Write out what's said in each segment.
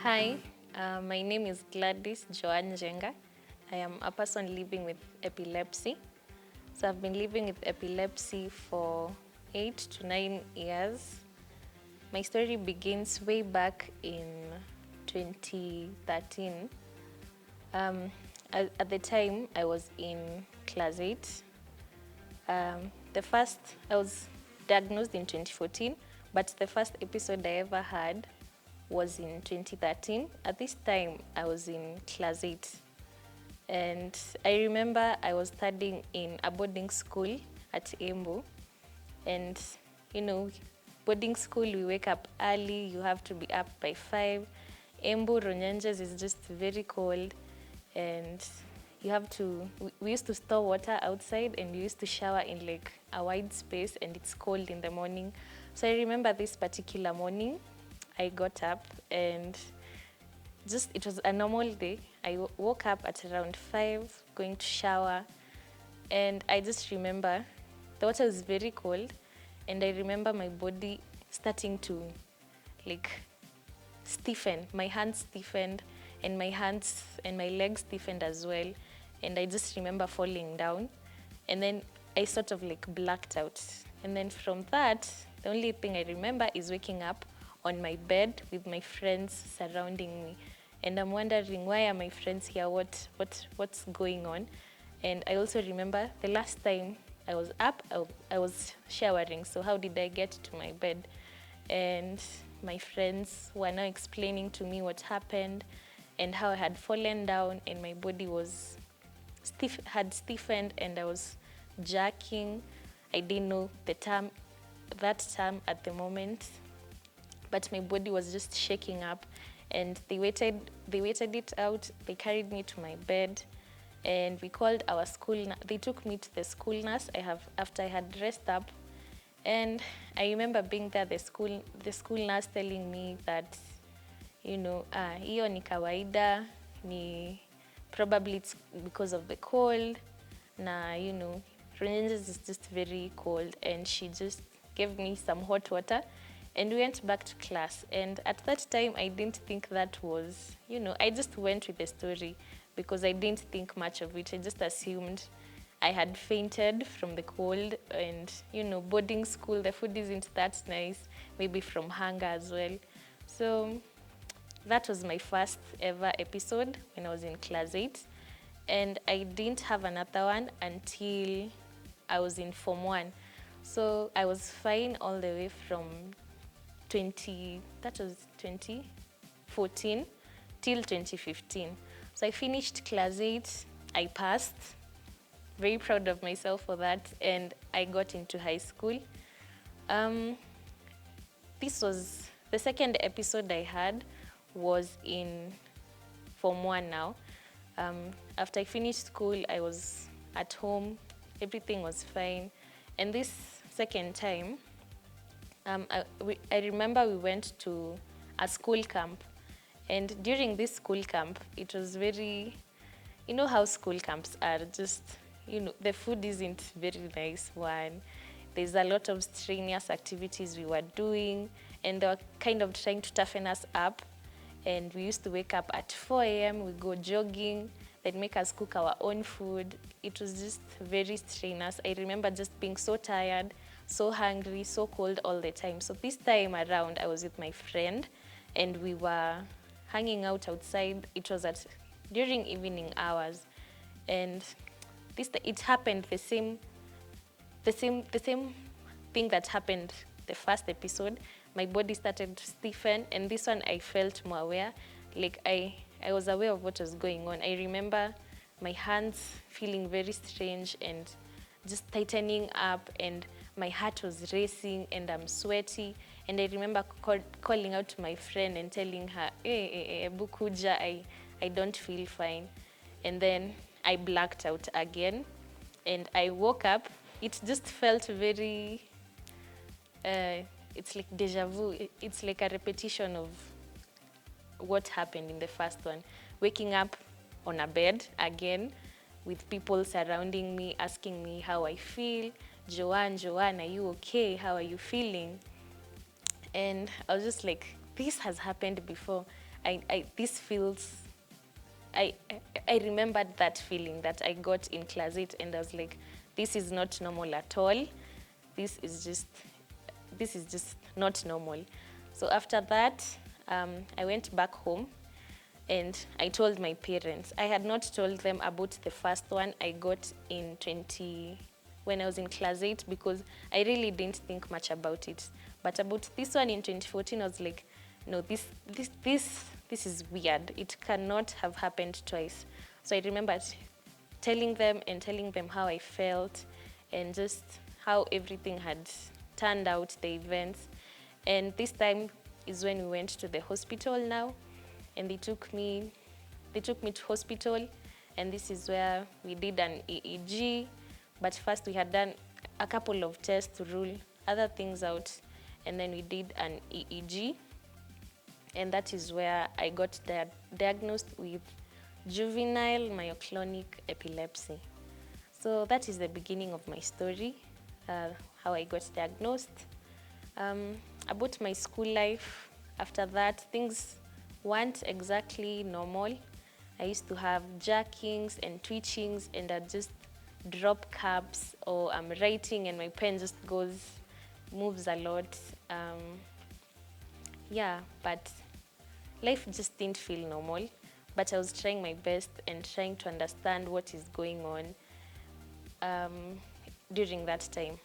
Hi, my name is Gladys Joan Njenga. I am a person living with epilepsy. So I've been living with epilepsy for 8 to 9 years. My story begins way back in 2013. At the time, I was in class 8. I was diagnosed in 2014, but the first episode I ever had was in 2013. At this time, I was in class 8. And I remember I was studying in a boarding school at Embu. And, you know, boarding school, we wake up early, you have to be up by 5. Embu, Ronyanjas is just very cold. And we used to store water outside and we used to shower in like a wide space and it's cold in the morning. So I remember this particular morning, I got up and it was a normal day. I woke up at around 5, going to shower, and I just remember the water was very cold, and I remember my body starting to like stiffen. My hands stiffened, and my legs stiffened as well, and I just remember falling down, and then I sort of like blacked out. And then from that, the only thing I remember is waking up on my bed with my friends surrounding me. And I'm wondering, why are my friends here? What's going on? And I also remember the last time I was up, I was showering. So how did I get to my bed? And my friends were now explaining to me what happened and how I had fallen down and my body was had stiffened and I was jerking. I didn't know that term at the moment, but my body was just shaking up, and they waited it out. They carried me to my bed, and we called our school. They took me to the school nurse. After I had dressed up, and I remember being there. The school nurse telling me that, hiyo ni kawaida, probably it's because of the cold. Runyenjes is just very cold, and she just gave me some hot water, and we went back to class. And at that time, I didn't think that was, I just went with the story because I didn't think much of it. I just assumed I had fainted from the cold, and, boarding school, the food isn't that nice, maybe from hunger as well. So that was my first ever episode when I was in class 8. And I didn't have another one until I was in Form 1. So I was fine all the way from 2014 till 2015. So I finished class 8, I passed, very proud of myself for that, and I got into high school. This was the second episode I had was in Form 1 now. After I finished school, I was at home, everything was fine. And this second time, I remember we went to a school camp. And during this school camp, it was very, how school camps are, just, the food isn't very nice one. There's a lot of strenuous activities we were doing, and they were kind of trying to toughen us up. And we used to wake up at 4 a.m., we go jogging, they'd make us cook our own food. It was just very strenuous. I remember just being so tired, so hungry, so cold all the time. So this time around, I was with my friend, and we were hanging out outside. It was during evening hours, and it happened the same thing that happened the first episode. My body started to stiffen, and this one I felt more aware. Like I was aware of what was going on. I remember my hands feeling very strange and just tightening up, and my heart was racing, and I'm sweaty. And I remember calling out to my friend and telling her, hey, Bukuja, I don't feel fine. And then I blacked out again, and I woke up. It just felt very... it's like deja vu. It's like a repetition of what happened in the first one. Waking up on a bed again with people surrounding me, asking me how I feel. Joan, are you okay? How are you feeling? And I was just like, this has happened before. this feels, I remembered that feeling that I got in class 8, and I was like, this is not normal at all. This is just not normal. So after that, I went back home and I told my parents. I had not told them about the first one I got when I was in class 8, because I really didn't think much about it. But about this one in 2014, I was like, no, this is weird. It cannot have happened twice. So I remember telling them how I felt and just how everything had turned out, the events. And this time is when we went to the hospital now, and they took me to hospital, and this is where we did an EEG. But first we had done a couple of tests to rule other things out, and then we did an EEG, and that is where I got diagnosed with juvenile myoclonic epilepsy. So that is the beginning of my story, how I got diagnosed. About my school life, after that, things weren't exactly normal. I used to have jerkings and twitchings, and I'd just drop caps, or I'm writing and my pen just moves a lot. Yeah, but life just didn't feel normal. But I was trying my best and trying to understand what is going on during that time.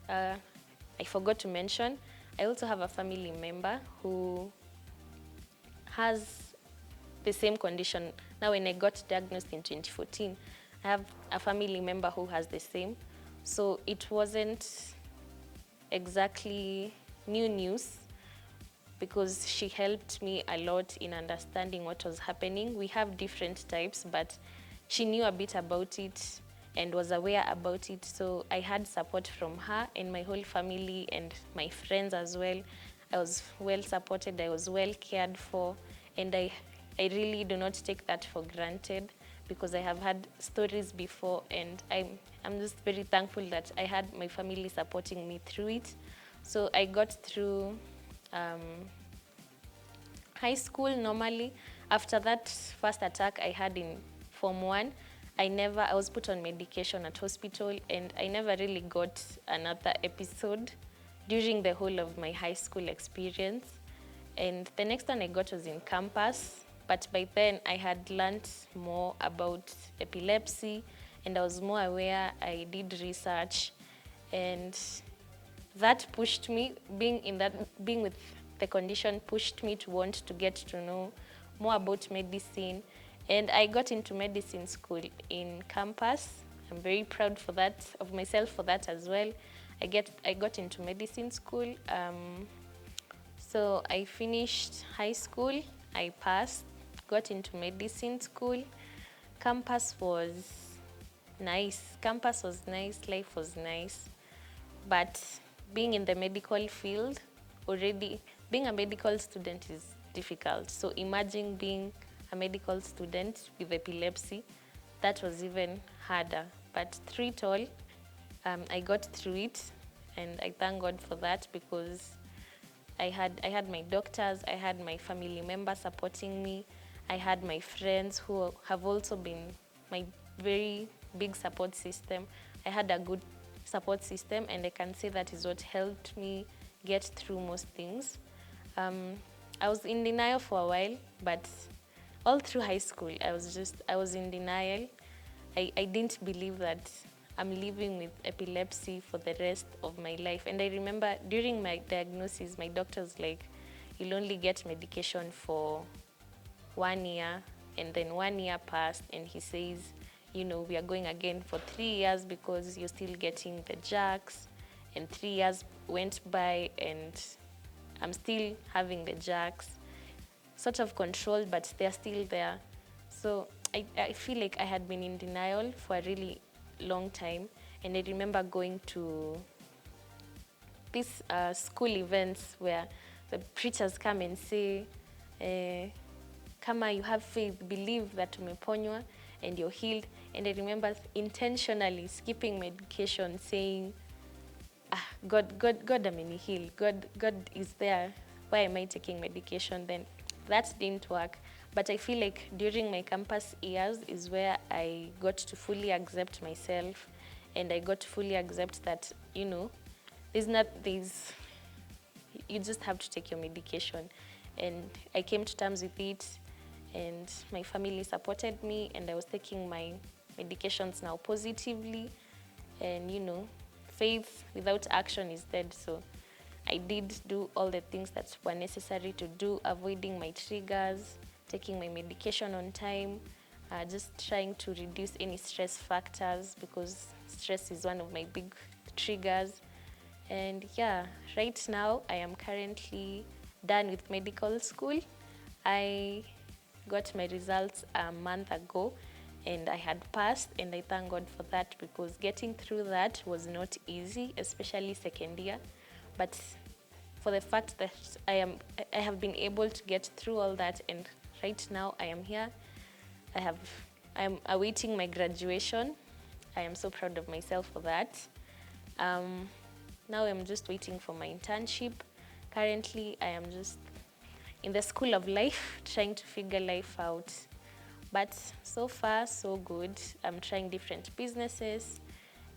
I forgot to mention, I also have a family member who has the same condition. Now, when I got diagnosed in 2014, I have a family member who has the same. So it wasn't exactly new news, because she helped me a lot in understanding what was happening. We have different types, but she knew a bit about it and was aware about it. So I had support from her and my whole family and my friends as well. I was well supported, I was well cared for, and I really do not take that for granted, because I have had stories before, and I'm just very thankful that I had my family supporting me through it. So I got through high school normally. After that first attack I had in Form 1, I was put on medication at hospital, and I never really got another episode during the whole of my high school experience. And the next one I got was in campus, but by then I had learned more about epilepsy, and I was more aware. I did research, and that pushed me, being with the condition pushed me to want to get to know more about medicine. And I got into medicine school in campus. I'm very proud of myself for that as well. I got into medicine school. So I finished high school, I passed, got into medicine school. Campus was nice. Life was nice. But being in the medical field, already being a medical student is difficult. So imagine being a medical student with epilepsy, that was even harder. But through it all, I got through it, and I thank God for that, because I had my doctors, I had my family members supporting me, I had my friends who have also been my very big support system. I had a good support system, and I can say that is what helped me get through most things. I was in denial for a while, but all through high school, I was in denial. I didn't believe that I'm living with epilepsy for the rest of my life. And I remember during my diagnosis, my doctor was like, you'll only get medication for 1 year, and then 1 year passed, and he says, we are going again for 3 years because you're still getting the jerks. And 3 years went by, and I'm still having the jerks, sort of controlled, but they're still there. So I feel like I had been in denial for a really long time. And I remember going to these school events where the preachers come and say, kama you have faith, believe that umeponywa and you're healed. And I remember intentionally skipping medication, saying, God ameni heal. God is there. Why am I taking medication then? that didn't work. But I feel like during my campus years is where I got to fully accept myself, and I got to fully accept that, you know, you just have to take your medication. And I came to terms with it, and my family supported me, and I was taking my medications now positively. And, you know, faith without action is dead. So I did do all the things that were necessary to do, avoiding my triggers, taking my medication on time, just trying to reduce any stress factors, because stress is one of my big triggers. And yeah, right now I am currently done with medical school. I got my results a month ago, and I had passed, and I thank God for that, because getting through that was not easy, especially second year. But for the fact that I have been able to get through all that, and right now I am here. I am awaiting my graduation. I am so proud of myself for that. Now I'm just waiting for my internship. Currently, I am just in the school of life, trying to figure life out. But so far, so good. I'm trying different businesses,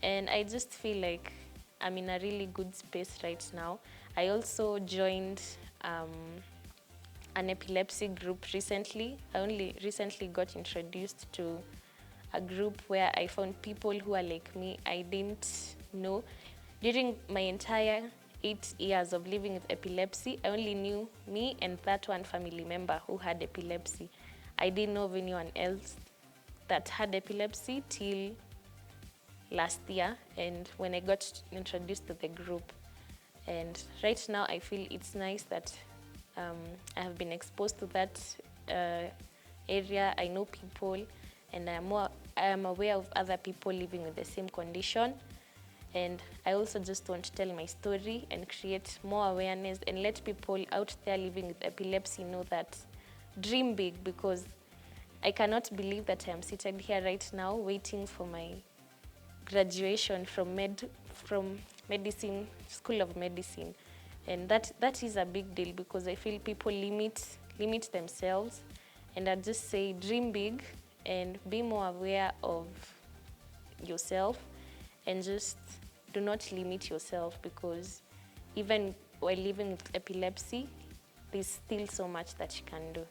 and I just feel like I'm in a really good space right now. I also joined an epilepsy group recently. I only recently got introduced to a group where I found people who are like me. I didn't know. During my entire 8 years of living with epilepsy, I only knew me and that one family member who had epilepsy. I didn't know of anyone else that had epilepsy till last year, and when I got introduced to the group. And right now I feel it's nice that I have been exposed to that area. I know people, and I am aware of other people living with the same condition. And I also just want to tell my story and create more awareness and let people out there living with epilepsy know that dream big, because I cannot believe that I am seated here right now waiting for my graduation from medicine, School of Medicine. And that is a big deal, because I feel people limit themselves. And I just say dream big and be more aware of yourself, and just do not limit yourself, because even while living with epilepsy, there's still so much that you can do.